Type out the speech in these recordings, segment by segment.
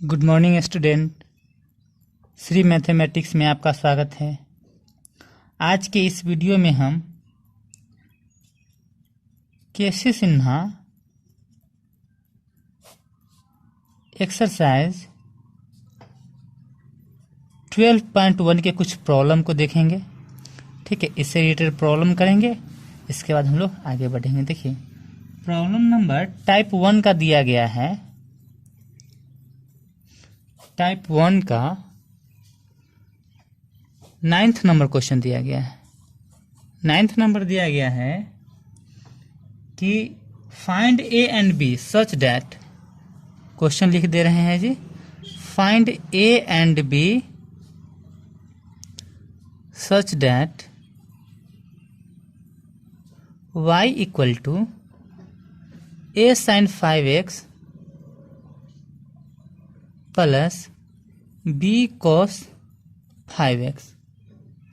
Good morning student. Shri mathematics में आपका स्वागत है। आज के इस वीडियो में हम केसी सिन्हा एक्सरसाइज 12.1 के कुछ प्रॉब्लम को देखेंगे। ठीक है, इससे रिलेटेड प्रॉब्लम करेंगे, इसके बाद हम लोग आगे बढ़ेंगे। देखिए, प्रॉब्लम नंबर टाइप 1 का दिया गया है। टाइप 1 का 9th नंबर क्वेश्चन दिया गया है। 9th नंबर दिया गया है कि find a and b such that, question लिख दे रहे हैं जी, find a and b such that y equal to a sin 5x plus b cos 5x।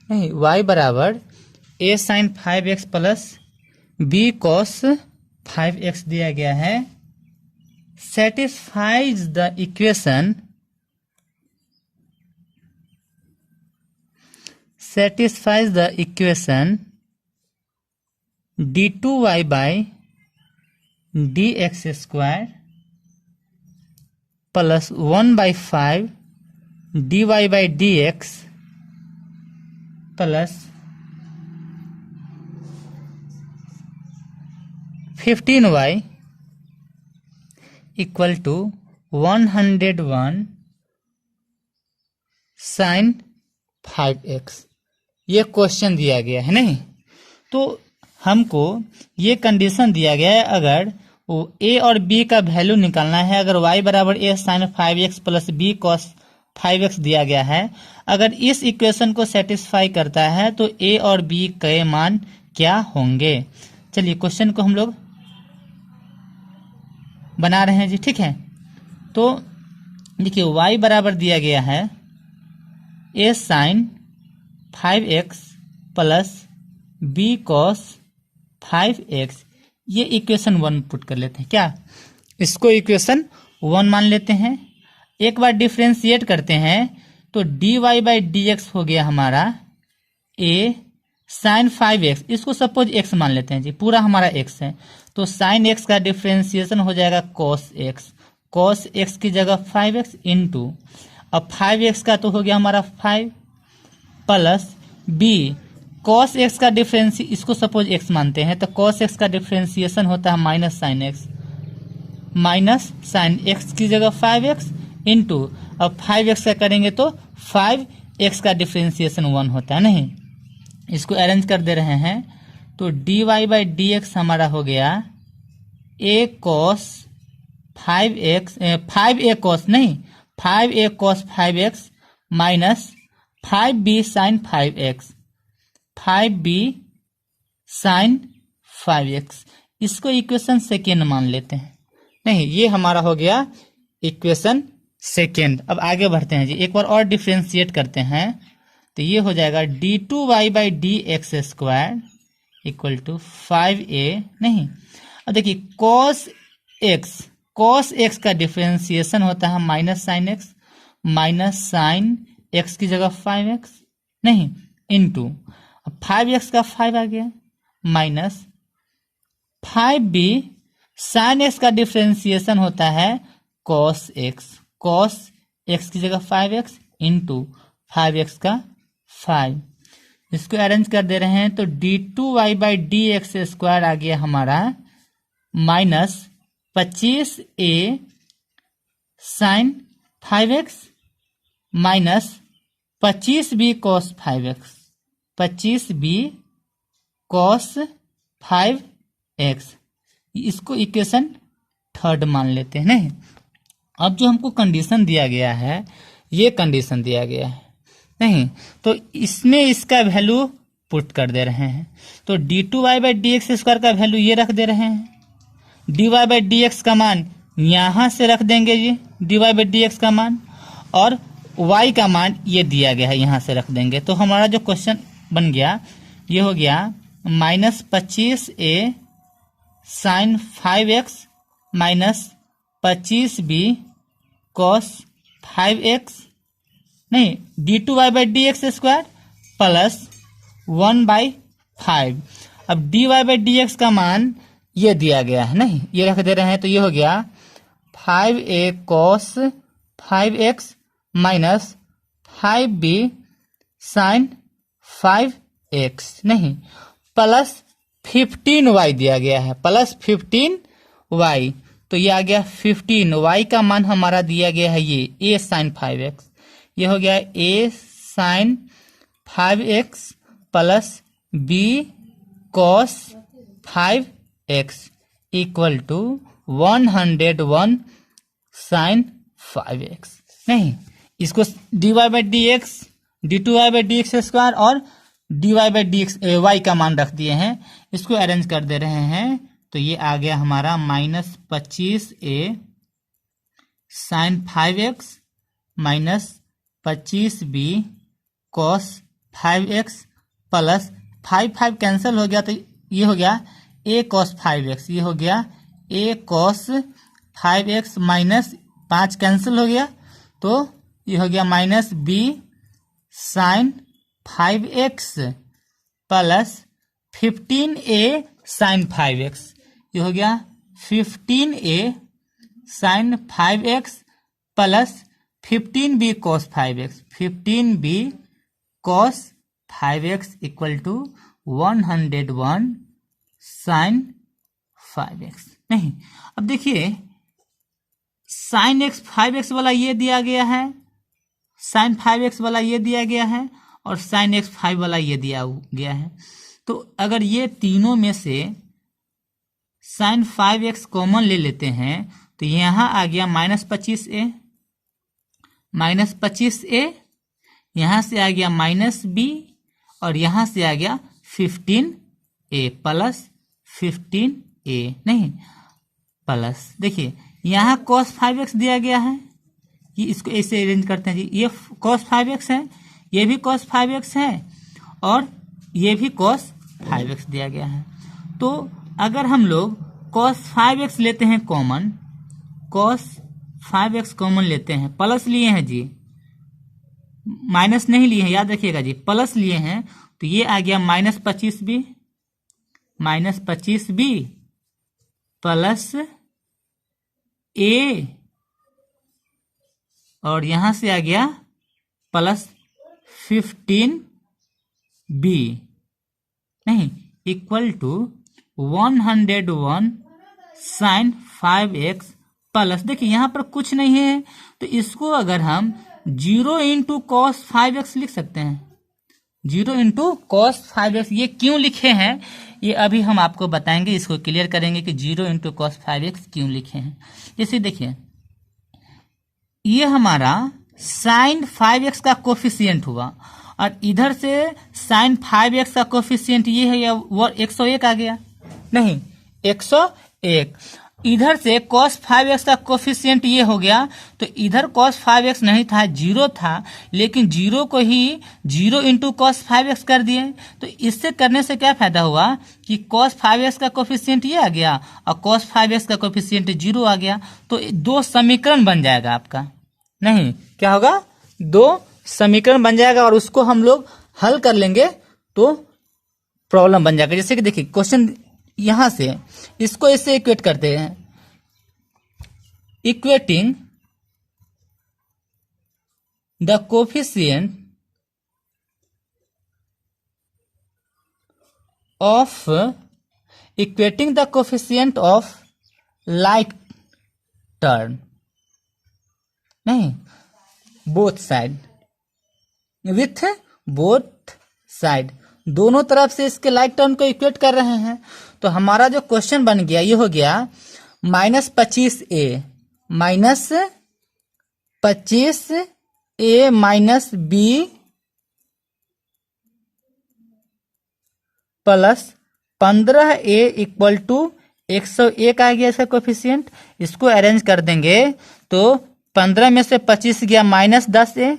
नहीं, y बराबर a sin 5x plus b cos 5x दिया गया है। Satisfies the equation d2y by dx square plus 1/5 dy by dx plus 15y equal to 101 sin 5x। ये question दिया गया है। नहीं तो हमको ये कंडीशन दिया गया है, अगर ए और बी का वैल्यू निकालना है। अगर y बराबर a sin 5x plus b cos 5x दिया गया है, अगर इस इक्वेशन को सेटिस्फाई करता है तो a और b के मान क्या होंगे। चलिए क्वेश्चन को हम लोग बना रहे हैं जी। ठीक है, तो देखिए y बराबर दिया गया है a sin 5x plus b cos 5x। ये इक्वेशन 1 पुट कर लेते हैं। क्या इसको इक्वेशन 1 मान लेते हैं। एक बार डिफरेंशिएट करते हैं तो dy बाई dx हो गया हमारा a sin 5x। इसको सपोज x मान लेते हैं जी, पूरा हमारा x है तो sin x का डिफरेंशिएशन हो जाएगा cos x। cos x की जगह 5x इंटू, अब 5x का तो हो गया हमारा 5 प्लस b cos x का डिफरेंस, इसको सपोज x मानते हैं तो cos x का डिफरेंशिएशन होता है minus sine x। Minus sine x की जगह 5x इंटू, अब 5x का करेंगे तो 5x का डिफरेंशिएशन 1 होता है। नहीं, इसको अरेंज कर दे रहे हैं तो dy बाई dx हमारा हो गया a cos 5x 5a cos नहीं 5a cos 5x minus 5b sin 5x 5b sin 5x। इसको इक्वेशन सेकेंड मान लेते हैं। नहीं, ये हमारा हो गया इक्वेशन सेकेंड। अब आगे बढ़ते हैं जी, एक बार और डिफरेंशिएट करते हैं तो ये हो जाएगा d2y by dx square equal to 5a। नहीं, अब देखिए cos x का डिफरेंशिएशन होता है minus sine x, minus sine x की जगह 5x नहीं इंटू, 5x का 5 आ गया माइनस 5b sin x का डिफरेंशिएशन होता है cos x की जगह 5x इंटू 5x का 5। इसको अरेंज कर दे रहे हैं तो d2y बाई dx स्क्वायर आ गया हमारा minus 25a sin 5x minus 25b cos 5x 25b cos 5x। इसको इक्वेशन थर्ड मान लेते हैं। नहीं, अब जो हमको कंडीशन दिया गया है, ये कंडीशन दिया गया है। नहीं तो इसमें इसका वैल्यू पुट कर दे रहे हैं तो d2y बाई dx स्क्वायर का वैल्यू ये रख दे रहे हैं। dy बाई dx का मान यहां से रख देंगे जी, dy बाई dx का मान, और y का मान ये दिया गया है यहां से रख देंगे। तो हमारा जो क्वेश्चन बन गया ये हो गया minus 25a sin 5x minus 25b cos 5x नहीं d2y/dx² प्लस 1/5। अब dy/dx का मान ये दिया गया है, नहीं ये रख दे रहे हैं, तो ये हो गया 5a cos 5x minus 5b sin 5x नहीं प्लस 15y दिया गया है, प्लस 15y, तो ये आ गया 15y का मान हमारा दिया गया है ये a sin 5x, ये हो गया a sin 5x plus b cos 5x equal to 101 sin 5x नहीं, इसको dy/dx d2y/dx² और dy/dx y का मान रख दिए हैं, इसको अरेंज कर दे रहे हैं, तो ये आ गया हमारा -25a sin 5x minus 25b cos 5x plus 5 cancel हो गया, तो ये हो गया a cos 5x, ये हो गया a cos 5x minus 5 cancel हो गया, तो ये हो गया minus b sin 5x plus 15a sin 5x, ये हो गया 15a sin 5x plus 15b cos 5x, 15b cos 5x equal to 101 sin 5x नहीं। अब देखिए sin x 5x वाला ये दिया गया है, sin 5x वाला ये दिया गया है, और sin x 5 वाला ये दिया गया है, तो अगर ये तीनों में से sin 5x कॉमन ले लेते हैं, तो यहाँ आ गया -25a, -25a, यहाँ से आ गया -b, और यहाँ से आ गया 15a प्लस 15a नहीं प्लस, देखिए यहाँ cos 5x दिया गया है, ये इसको ऐसे अरेंज करते हैं जी, ये cos 5x है, ये भी cos 5x है, और ये भी cos 5x दिया गया है। तो अगर हम लोग cos 5x लेते हैं कॉमन, cos 5x कॉमन लेते हैं, प्लस लिए हैं जी, माइनस नहीं लिए हैं, याद रखिएगा जी, प्लस लिए हैं, तो ये आ गया -25b प्लस a, और यहां से आ गया प्लस 15b नहीं equal to 101 sin 5x plus, देखिए यहां पर कुछ नहीं है, तो इसको अगर हम 0 इंटू cos 5x लिख सकते हैं, 0 इंटू cos 5x। ये क्यों लिखे हैं ये अभी हम आपको बताएंगे, इसको क्लियर करेंगे कि 0 इंटू cos 5x क्यों लिखे हैं। जैसे देखिए ये हमारा sin 5x का कोफिशिएंट हुआ, और इधर से sin 5x का कोफिशिएंट ये है, या वो 101 आ गया, नहीं 101, इधर से cos 5x का कोफिशिएंट ये हो गया, तो इधर cos 5x नहीं था, 0 था, लेकिन 0 को ही 0 इंटू cos 5x कर दिए, तो इससे करने से क्या फायदा हुआ कि cos 5x का कोफिशिएंट ये आ गया, और cos 5x का कोफिशिएंट 0 आ गया, तो 2 समीकरण बन जाएगा आपका, नहीं क्या होगा, 2 समीकरण बन जाएगा, और उसको हम लोग हल कर लेंगे तो प्रॉब्लम बन जाएगा। जैसे कि देखिए क्वेश्चन यहां से इसको ऐसे इक्वेट करते हैं, equating the coefficient of like term नहीं both side with both side, दोनों तरफ से इसके लाइक टर्म को इक्वेट कर रहे हैं, तो हमारा जो क्वेश्चन बन गया ये हो गया -25a minus b plus 15a equal to 101 आ गया इसका कोफिशिएंट। इसको अरेंज कर देंगे तो 15 में से 25 गया -10a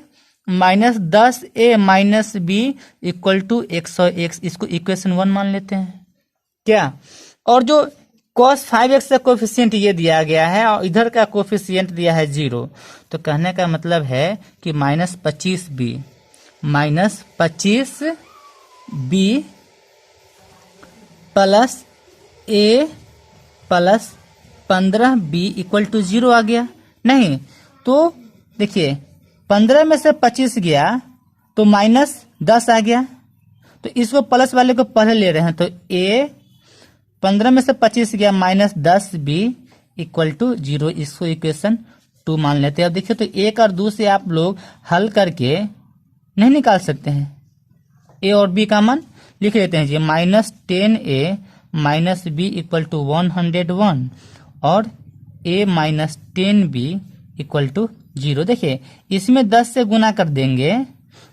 minus b equal to 101, इसको इक्वेशन 1 मान लेते हैं क्या। और जो cos 5x का कोफिशिएंट ये दिया गया है और इधर का कोफिशिएंट दिया है 0। तो कहने का मतलब है कि -25b plus a plus 15b equal to 0 आ गया। नहीं तो देखिए 15 में से 25 गया तो -10 आ गया, तो इसको प्लस वाले को पहले ले रहे हैं, तो a 15 में से 25 गया -10b इक्वल टू 0, इसको इक्वेशन 2 मान लेते हैं। अब देखिए तो 1 और 2 से आप लोग हल करके नहीं निकाल सकते हैं, a और b का मान लिख लेते हैं जी। -10a minus b equal to 101 और a minus 10b equal to 0। देखिए इसमें 10 से गुना कर देंगे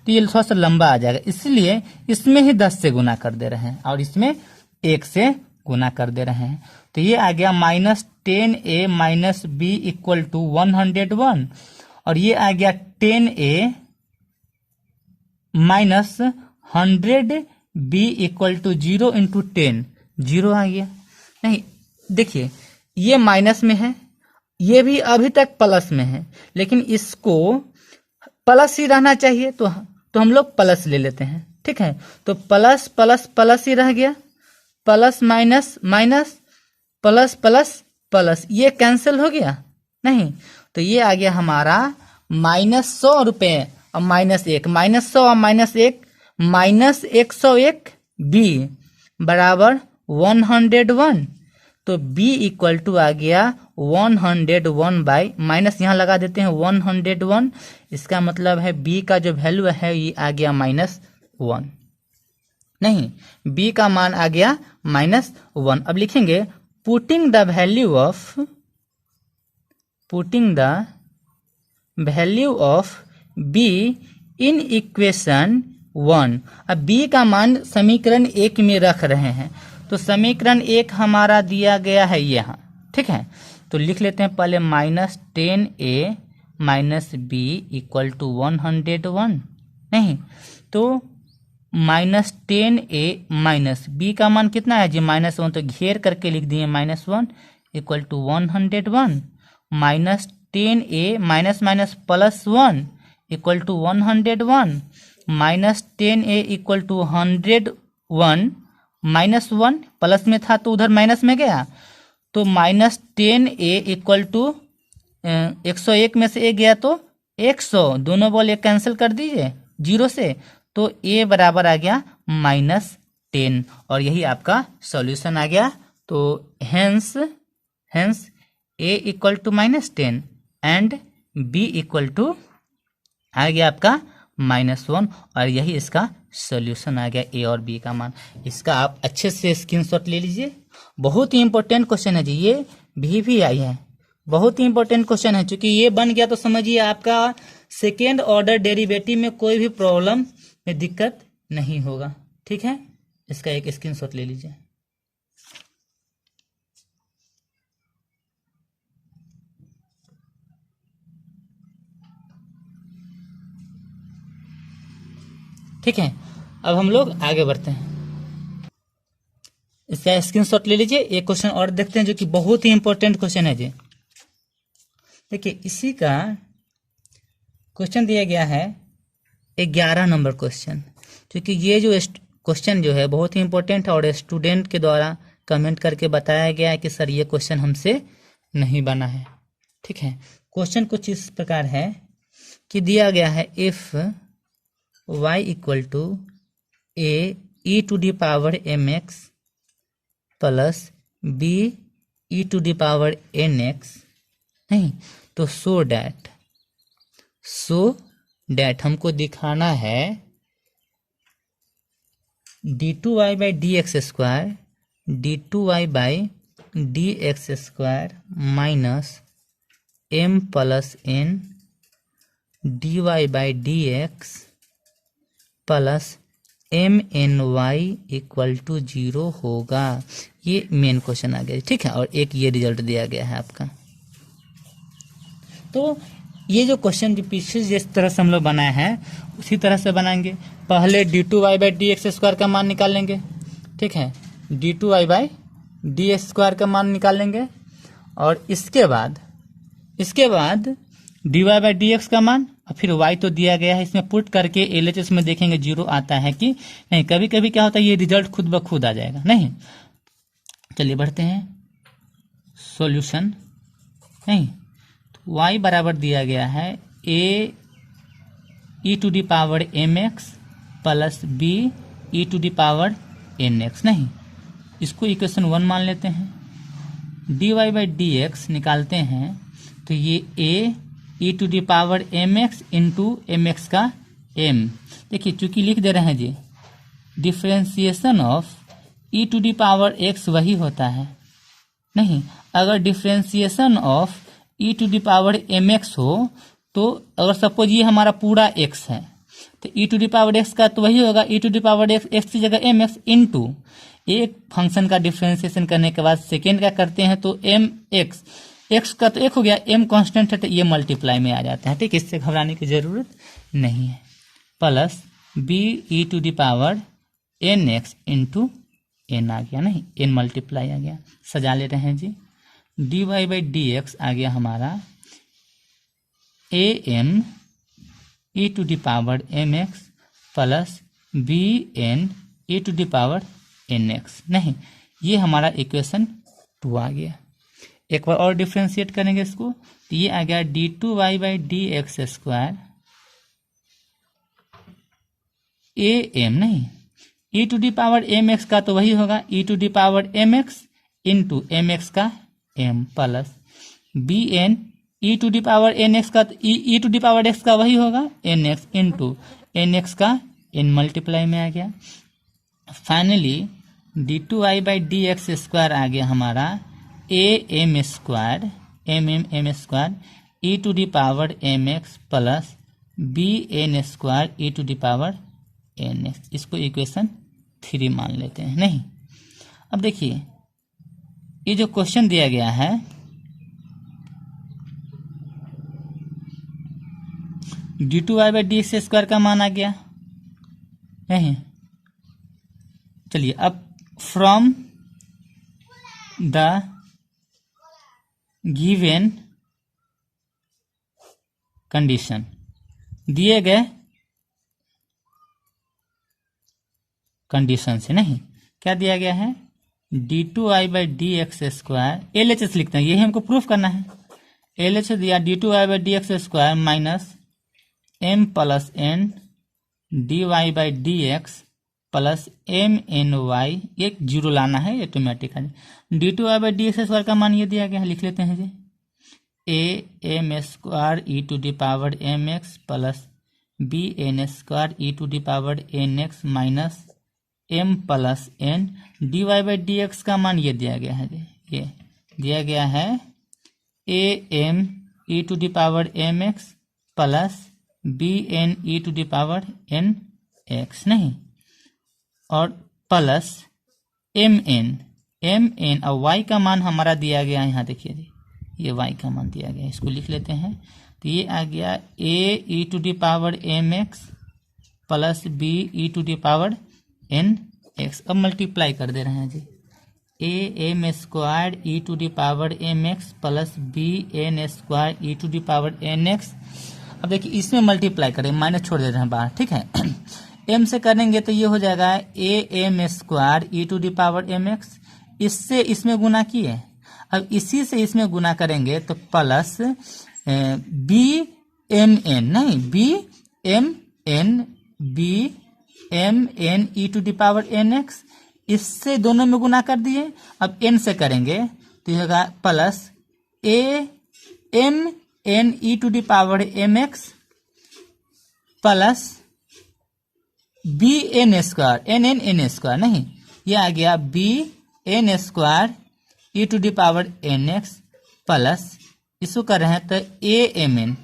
तो ये थोड़ा सा लंबा आ जाएगा, इसलिए इसमें ही 10 से गुना कर दे रहे हैं और इसमें 1 से गुना कर दे रहे हैं। तो ये आ गया -10a minus b equal to 101 और ये आ गया 10a minus 100b equal to 0 into 10, 0 आ गया। नहीं देखिए ये माइनस में है, ये भी अभी तक प्लस में है, लेकिन इसको प्लस ही रहना चाहिए तो हम लोग प्लस ले लेते हैं, ठीक है। तो प्लस प्लस प्लस ही रह गया, plus minus minus plus plus plus, ये कैंसिल हो गया नहीं, तो ये आ गया हमारा -100 रुपये और -1, -100 और -1 -101 b बराबर 101। तो b इक्वल टू आ गया 101 बाई माइनस यहाँ लगा देते हैं 101, इसका मतलब है b का जो वैल्यू है ये आ गया -1, नहीं b का मान आ गया -1। अब लिखेंगे putting the value of b in equation 1। अब b का मान समीकरण 1 में रख रहे हैं, तो समीकरण 1 हमारा दिया गया है यहाँ, ठीक है। तो लिख लेते हैं पहले -10a minus b equal to 101, नहीं तो -10a माइनस b का मान कितना है जी -1, तो घेर करके लिख दिए -1 equal to 101 -10a minus minus plus 1 equal to 101 -10a equal to 101 -1 plus में था तो उधर माइनस में गया, तो -10a इक्वल टू 101 में से 1 गया तो 100, दोनों बॉल एक कैंसिल कर दीजिए 0 से, तो a बराबर आ गया -10 और यही आपका सॉल्यूशन आ गया। तो hence a equal to -10 and b equal to आ गया आपका -1 और यही इसका सॉल्यूशन आ गया a और b का मान। इसका आप अच्छे से स्क्रीनशॉट ले लीजिए, बहुत ही इंपॉर्टेंट क्वेश्चन है जी, ये भी आई है, बहुत ही इंपॉर्टेंट क्वेश्चन है। चूंकि ये बन गया तो समझिए आपका सेकेंड ऑर्डर डेरिवेटिव में कोई भी प्रॉब्लम में दिक्कत नहीं होगा, ठीक है। इसका एक स्क्रीनशॉट ले लीजिए। ठीक है, अब हम लोग आगे बढ़ते हैं, इसका स्क्रीनशॉट ले लीजिए। एक क्वेश्चन और देखते हैं जो कि बहुत ही इंपॉर्टेंट क्वेश्चन है जी। देखिए इसी का क्वेश्चन दिया गया है 11 नंबर क्वेश्चन, क्योंकि ये जो क्वेश्चन जो है बहुत ही इंपॉर्टेंट है और स्टूडेंट के द्वारा कमेंट करके बताया गया है कि सर ये क्वेश्चन हमसे नहीं बना है, ठीक है। क्वेश्चन कुछ इस प्रकार है कि दिया गया है if y equal to a e to the power mx plus b e to the power nx, नहीं तो सो डैट हमको दिखाना है d2y by D x square d2y by D x square minus m plus n dy by D X plus mny equal to 0 होगा। ये main question आ गया, ठीक है। और एक ये रिजल्ट दिया गया है आपका। तो ये जो क्वेश्चन जो पीछे जिस तरह से हम लोग बनाए हैं उसी तरह से बनाएंगे। पहले d2y by D x square का मान निकाल लेंगे, ठीक है। d2y by D x square का मान निकाल लेंगे और इसके बाद D Y by D X का मान और फिर वाई तो दिया गया है, इसमें पुट करके एलएचएस में देखेंगे जीरो आता है कि नहीं। कभी कभी क्या होता है ये रिजल्ट खुद ब खुद आ जाएगा नहीं। चलिए बढ़ते हैं सॉल्यूशन। नहीं तो वाई बराबर दिया गया है a e to the power M x plus b e to the power N x. नहीं इसको इक्वेशन 1 मान लेते हैं। D Y by D x निकालते हैं तो ये a e to the power M x into m x का एम। देखिए चूंकि लिख दे रहे हैं जी differentiation of e to the power x वही होता है नहीं। अगर differentiation of e to the power M x हो तो अगर सपोज ये हमारा पूरा एक्स है तो ई टू दी पावर एक्स का तो वही होगा e to the power x की जगह एम एक्स इंटू एक फंक्शन का डिफ्रेंसिएशन करने के बाद सेकेंड का करते हैं तो एम एक्स, एक्स का तो एक हो गया, एम कांस्टेंट है तो ये मल्टीप्लाई में आ जाता है। ठीक, इससे घबराने की जरूरत नहीं है। Plus b e to the power N x into n आ गया नहीं, एन मल्टीप्लाई आ गया। सजा ले रहे हैं जी। D Y by D x आ गया हमारा a n E to the power M x plus B N E to the power N x. नहीं ये हमारा इक्वेशन 2 आ गया। एक बार और डिफ्रेंशिएट करेंगे इसको तो ये आ गया d two Y by D x square a m. नहीं e to the power M x का तो वही होगा e to the power M x into m x का m plus B N E to the power N x का e to the power x का वही होगा n x into n x का एन मल्टीप्लाई में आ गया। Finally d two Y by D x square आ गया हमारा A M square M square E to the power M x plus B N square E to the power N X. इसको equation 3 मान लेते हैं। नहीं अब देखिए ये जो क्वेश्चन दिया गया है D two Y by D x square का मान आ गया नहीं। चलिए अब फ्रॉम द गिवन कंडीशन दिए गए कंडीशन से नहीं क्या दिया गया है D two I by D x square L H S लिखते हैं, यही हमको प्रूफ करना है। एल एच एस दिया D two I by D x square minus M plus N D Y by D X plus M N Y, एक zero लाना है ऑटोमेटिक है। D two I by D x square का मान ये दिया गया है, लिख लेते हैं जी A M square E to the power M x plus B N square E to the power N X minus M plus N D Y by D X का मान ये दिया गया है जी, ये दिया गया है A M E to the power M x plus B N E to the power N x नहीं और प्लस एम एन और वाई का मान हमारा दिया गया है। यहाँ देखिए जी ये वाई का मान दिया गया है, इसको लिख लेते हैं तो ये आ गया a e to the power M x plus b e to the power N x. अब मल्टीप्लाई कर दे रहे हैं जी A M square E to the power M x plus B N square E to the power N x. अब देखिए इसमें multiply करें, माइनस छोड़ दे रहे हैं बाहर, ठीक है। एम से करेंगे तो ये हो जाएगा A M square E to the power M X, इससे इसमें गुना किए, अब इसी से इसमें गुना करेंगे तो प्लस बी एम एन नहीं B M N E to the power N X, इससे दोनों में गुना कर दिए। अब एन से करेंगे तो ये होगा plus A M N E to the power M x plus B N square N square नहीं ये आ गया B N square E to the power N X plus इसको कर रहे हैं तो ए एम एन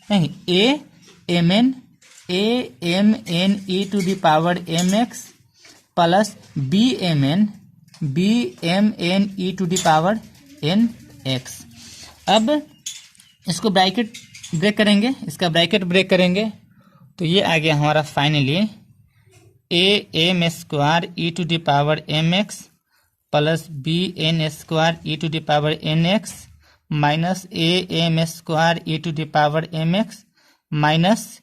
नहीं A M N E to the power M x plus B M N E to the power N x. अब इसको bracket break करेंगे, इसका ब्रैकेट ब्रेक करेंगे तो ये आ गया हमारा finally A M square E to the power M x plus B N square E to the power N X minus A M square E to the power M X minus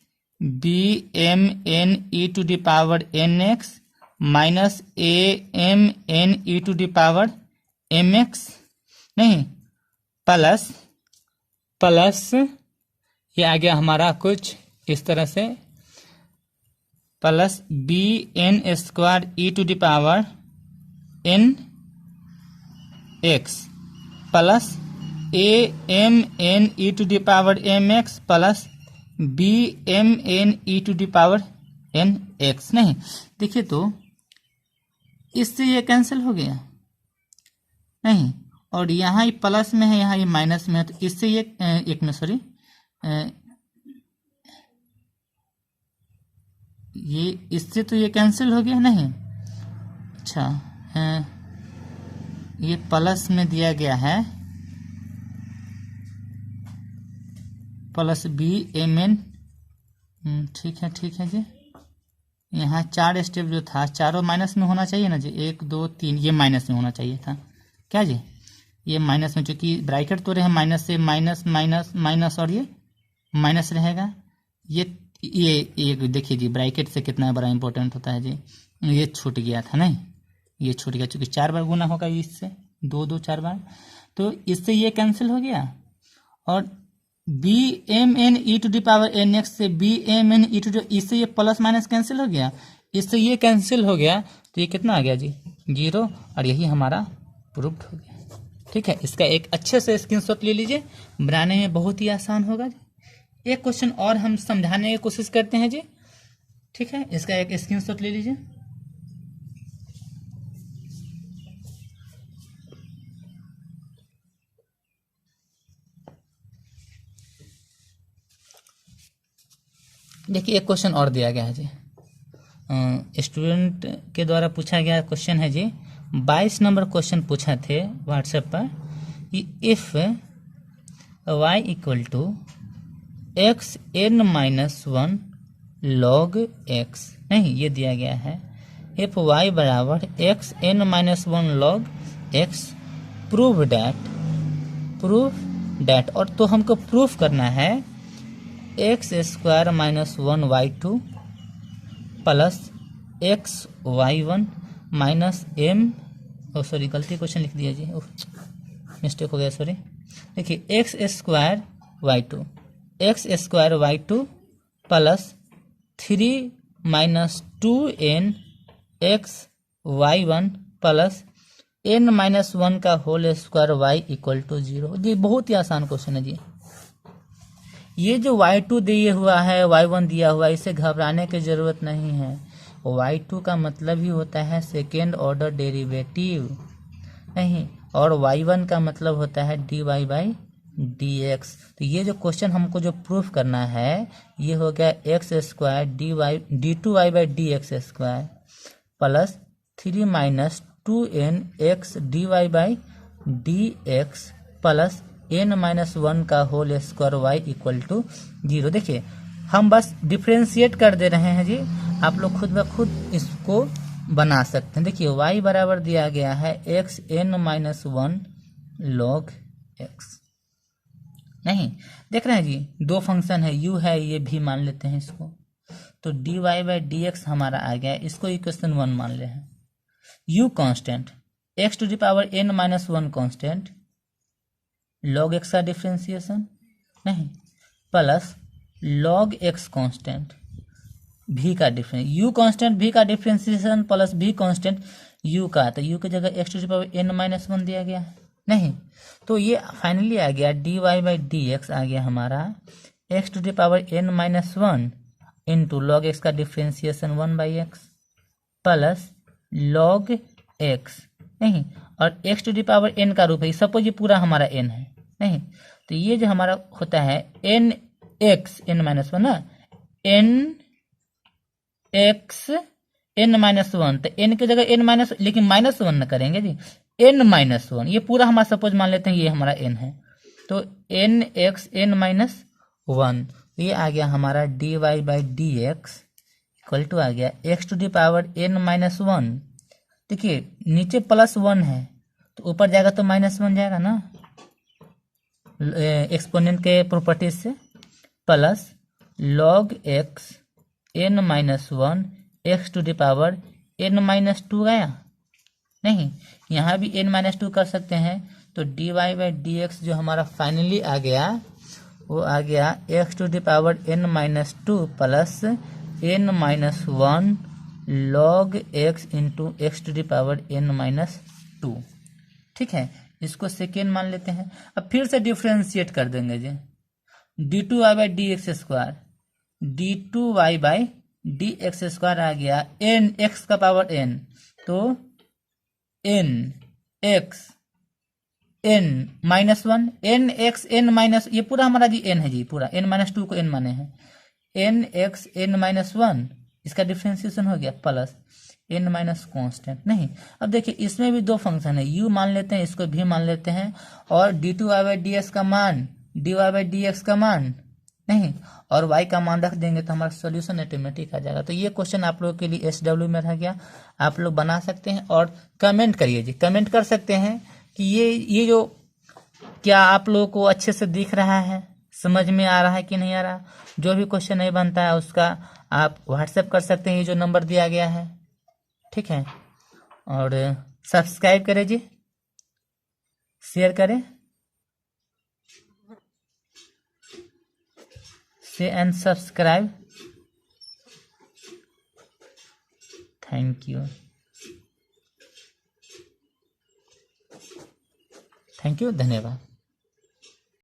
B M N E to the power N X minus A M N E to the power M X नहीं plus ये आ गया हमारा कुछ इस तरह से plus B N square E to the power N X plus A M N E to the power M x plus B M N E to the power N x नहीं। देखिए तो इससे ये कैंसिल हो गया नहीं, और यहाँ ये प्लस में है, यहाँ ये माइनस में है, तो इससे ये एक में सॉरी ये इससे तो ये कैंसिल हो गया नहीं। अच्छा ये प्लस में दिया गया है प्लस बी एम एन, ठीक है जी। यहाँ 4 स्टेप जो था चारों माइनस में होना चाहिए ना जी, 1 2 3 ये माइनस में होना चाहिए था क्या जी, ये माइनस में, चूंकि ब्रैकेट तो रहे माइनस से माइनस माइनस माइनस और ये माइनस रहेगा। ये देखिए जी ब्रैकेट से कितना बड़ा इंपॉर्टेंट होता है जी, ये छूट गया था नहीं, ये छूट गया चूंकि 4 बार गुना होगा इससे 2 2 4 बार, तो इससे ये कैंसिल हो गया। और b M N E to the power N x से b M N E to, इससे ये प्लस माइनस कैंसिल हो गया, इससे ये कैंसिल हो गया, तो ये कितना आ गया जी 0, और यही हमारा प्रूफ्ड हो गया। ठीक है, इसका एक अच्छे से स्क्रीनशॉट ले लीजिए, बनाने में बहुत ही आसान होगा जी। एक क्वेश्चन और हम समझाने की कोशिश करते हैं जी, ठीक है, इसका एक स्क्रीनशॉट ले लीजिए। देखिए एक क्वेश्चन और दिया गया है जी, स्टूडेंट के द्वारा पूछा गया क्वेश्चन है जी, 22 नंबर क्वेश्चन पूछा थे व्हाट्सएप पर कि if y equal to X N minus 1 log x, नहीं ये दिया गया है, इफ y बराबर X N minus 1 log X prove that, और तो हमको प्रूफ करना है X square minus 1y2 plus X y1 minus M, sorry गलती क्वेश्चन लिख दिया जी, मिस्टेक हो गया सॉरी। देखिए X square y2 plus 3 minus 2n X y1 plus n minus 1 का whole square y equal to 0। जी बहुत ही आसान क्वेश्चन है जी। ये जो y2 दिया हुआ है y1 दिया हुआ है, इससे घबराने की जरूरत नहीं है। y2 का मतलब ही होता है सेकेंड ऑर्डर डेरिवेटिव नहीं, और y1 का मतलब होता है dy बाई dx। तो ये जो क्वेश्चन हमको जो प्रूफ करना है ये हो गया X square d2y by dx square plus 3 minus 2n X dy by dx plus n minus 1 का whole square y equal to 0। देखिए हम बस डिफ्रेंशिएट कर दे रहे हैं जी, आप लोग खुद ब खुद इसको बना सकते हैं। देखिए y बराबर दिया गया है X N minus 1 log x, नहीं देख रहे हैं जी, दो फंक्शन है, u है ये भी मान लेते हैं इसको, तो dy बाई dx हमारा आ गया, इसको इक्वेशन 1 मान ले हैं। u constant, x to the power n minus 1 constant, log x का डिफ्रेंसिएशन नहीं, plus log x constant v का डिफरेंस, u कांस्टेंट v का differentiation plus v constant u का, तो u की जगह x to the power n minus 1 दिया गया है नहीं, तो ये फाइनली आ गया dy बाई dx आ गया हमारा x to the power n minus 1 into log x का differentiation 1 by x plus log x नहीं, और x to the power n का रूप है, सपोज ये पूरा हमारा n है नहीं, तो ये जो हमारा होता है n x n माइनस 1 ना, n x n माइनस 1, तो n की जगह n माइनस, लेकिन माइनस 1 न करेंगे जी, n माइनस 1, ये पूरा हमारा सपोज मान लेते हैं ये हमारा n है, तो n x n माइनस 1, ये आ गया हमारा dy by dx equal to आ गया x to the power n minus 1, देखिए नीचे +1 है तो ऊपर जाएगा तो -1 जाएगा ना, एक्सपोनेंट के प्रॉपर्टीज से, plus log x n-1 x to the power n-2 गया नहीं, यहाँ भी n-2 कर सकते हैं। तो dy/dx जो हमारा फाइनली आ गया वो आ गया x to the power n-2 plus n-1 log x into x to the power n-2। ठीक है, इसको सेकेंड मान लेते हैं। अब फिर से डिफ्रेंशिएट कर देंगे जी, d2y/dx² d2y/dx² आ गया n x का पावर n, तो n x n-1 n x n- ये पूरा हमारा जी n है जी, पूरा n-2 को n माने हैं, n x n-1 इसका डिफ्रेंशिएशन हो गया प्लस n- कांस्टेंट नहीं। अब देखिए इसमें भी दो फंक्शन है, u मान लेते हैं, इसको भी मान लेते हैं, और d2y/dx का मान dy/dx का मान नहीं, और y का मान रख देंगे तो हमारा सॉल्यूशन ऑटोमेटिक आ जाएगा। तो ये क्वेश्चन आप लोगों के लिए SW में रह गया, आप लोग बना सकते हैं और कमेंट करिए जी, कमेंट कर सकते हैं कि ये जो क्या आप लोगों को अच्छे से दिख रहा है, समझ में आ रहा है कि नहीं आ रहा। जो भी क्वेश्चन नहीं बनता है उसका आप व्हाट्सएप कर सकते हैं, ये जो नंबर दिया गया है। ठीक है, और सब्सक्राइब करें जी, शेयर करें, share and subscribe. Thank you, धन्यवाद।